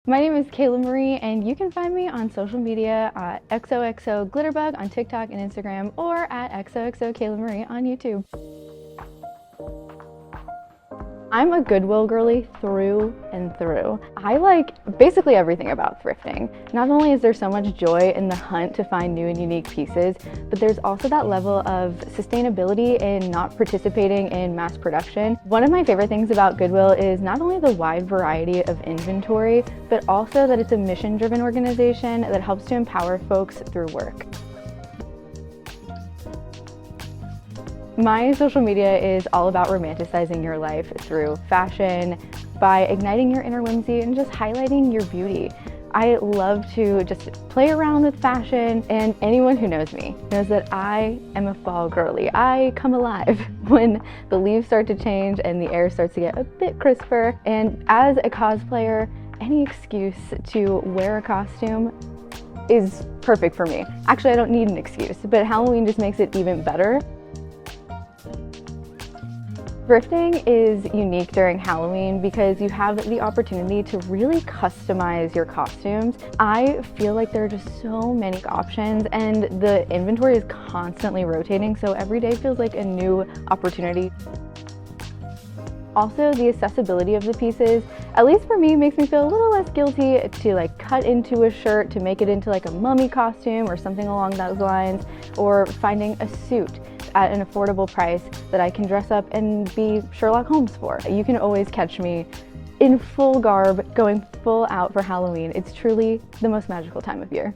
My name is Kayla Marie, and you can find me on social media at XOXO Glitterbug on TikTok and Instagram, or at XOXO Kayla Marie on YouTube. I'm a Goodwill girly through and through. I like basically everything about thrifting. Not only is there so much joy in the hunt to find new and unique pieces, but there's also that level of sustainability in not participating in mass production. One of my favorite things about Goodwill is not only the wide variety of inventory, but also that it's a mission-driven organization that helps to empower folks through work. My social media is all about romanticizing your life through fashion, by igniting your inner whimsy and just highlighting your beauty. I love to just play around with fashion, and anyone who knows me knows that I am a fall girly. I come alive when the leaves start to change and the air starts to get a bit crisper. And as a cosplayer, any excuse to wear a costume is perfect for me. Actually, I don't need an excuse, but Halloween just makes it even better. Thrifting is unique during Halloween because you have the opportunity to really customize your costumes. I feel like there are just so many options, and the inventory is constantly rotating, so every day feels like a new opportunity. Also, the accessibility of the pieces, at least for me, makes me feel a little less guilty to cut into a shirt to make it into a mummy costume or something along those lines, or finding a suit at an affordable price that I can dress up and be Sherlock Holmes for. You can always catch me in full garb, going full out for Halloween. It's truly the most magical time of year.